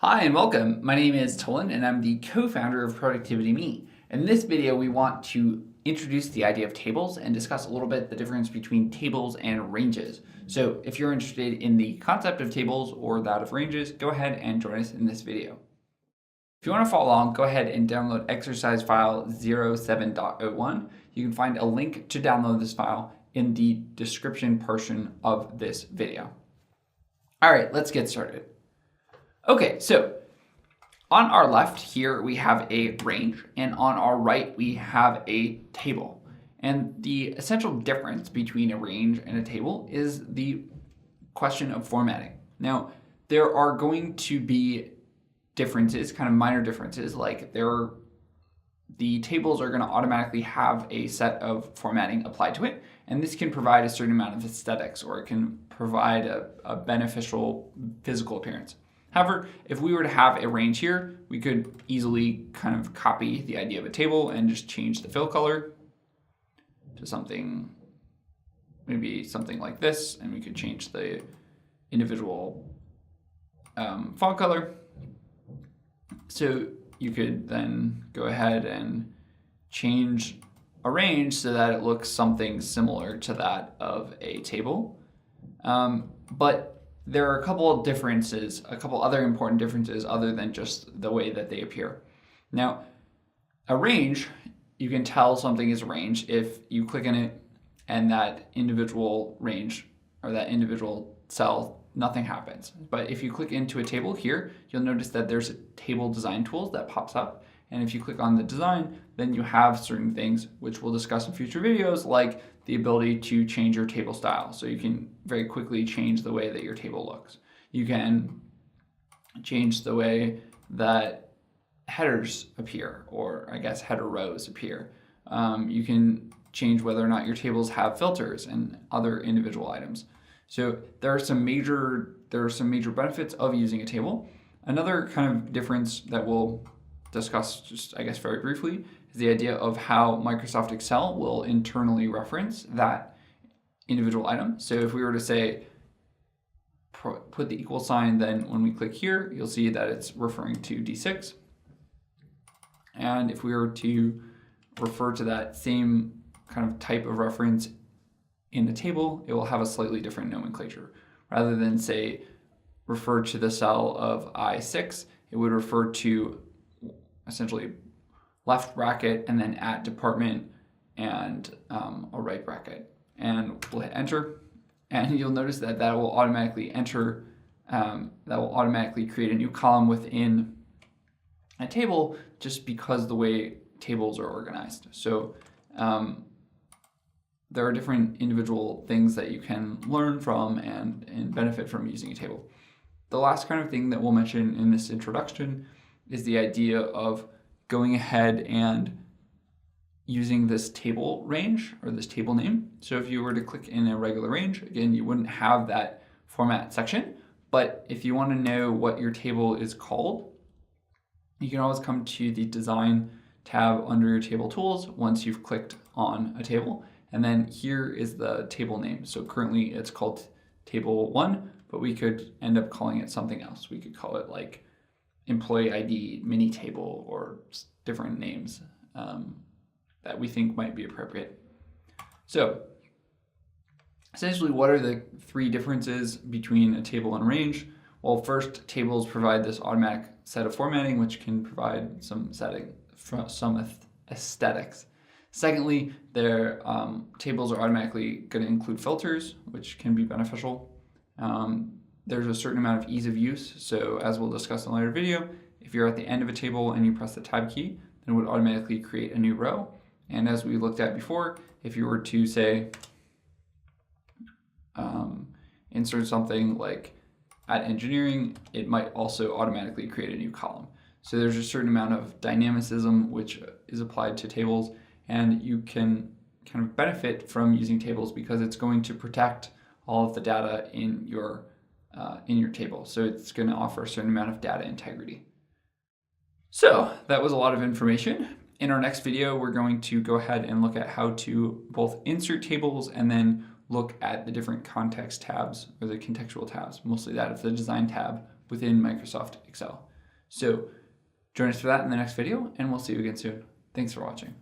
Hi and welcome. My name is Tolan and I'm the co-founder of Productivity Me. In this video, we want to introduce the idea of tables and discuss a little bit the difference between tables and ranges. So if you're interested in the concept of tables or that of ranges, go ahead and join us in this video. If you want to follow along, go ahead and download exercise file 07.01. You can find a link to download this file in the description portion of this video. All right, let's get started. Okay, so on our left here, we have a range, and on our right, we have a table. And the essential difference between a range and a table is the question of formatting. Now, there are going to be differences, kind of minor differences, like the tables are going to automatically have a set of formatting applied to it, and this can provide a certain amount of aesthetics, or it can provide a beneficial physical appearance. However, if we were to have a range here, we could easily kind of copy the idea of a table and just change the fill color to something, maybe something like this, and we could change the individual font color. So you could then go ahead and change a range so that it looks something similar to that of a table. But there are a couple of differences, a couple other important differences other than just the way that they appear. Now, a range, you can tell something is a range if you click in it and that individual range or that individual cell, nothing happens. But if you click into a table here, you'll notice that there's a table design tools that pops up. And if you click on the design, then you have certain things which we'll discuss in future videos, like the ability to change your table style. So you can very quickly change the way that your table looks. You can change the way that headers appear, or I guess header rows appear. You can change whether or not your tables have filters and other individual items. So there are some major benefits of using a table. Another kind of difference that we'll discuss just, I guess, very briefly is the idea of how Microsoft Excel will internally reference that individual item. So if we were to say, put the equal sign, then when we click here, you'll see that it's referring to D6. And if we were to refer to that same kind of type of reference in the table, it will have a slightly different nomenclature. Rather than say, refer to the cell of I6, it would refer to essentially left bracket and then at department and a right bracket. And we'll hit enter, and you'll notice that that will automatically enter, that will automatically create a new column within a table just because the way tables are organized. So there are different individual things that you can learn from and benefit from using a table. The last kind of thing that we'll mention in this introduction is the idea of going ahead and using this table range or this table name. So if you were to click in a regular range, again, you wouldn't have that format section. But if you want to know what your table is called, you can always come to the design tab under your table tools once you've clicked on a table. And then here is the table name. So currently it's called table 1, but we could end up calling it something else. We could call it like employee ID, mini table, or different names that we think might be appropriate. So essentially, what are the three differences between a table and a range? Well, first, tables provide this automatic set of formatting, which can provide some aesthetics. Secondly, their tables are automatically going to include filters, which can be beneficial. There's a certain amount of ease of use. So as we'll discuss in a later video, if you're at the end of a table and you press the tab key, then it would automatically create a new row. And as we looked at before, if you were to say, insert something like at engineering, it might also automatically create a new column. So there's a certain amount of dynamicism which is applied to tables, and you can kind of benefit from using tables because it's going to protect all of the data in your table. So it's going to offer a certain amount of data integrity. So that was a lot of information. In our next video, we're going to go ahead and look at how to both insert tables and then look at the different context tabs or the contextual tabs, mostly that of the design tab within Microsoft Excel. So join us for that in the next video, and we'll see you again soon. Thanks for watching.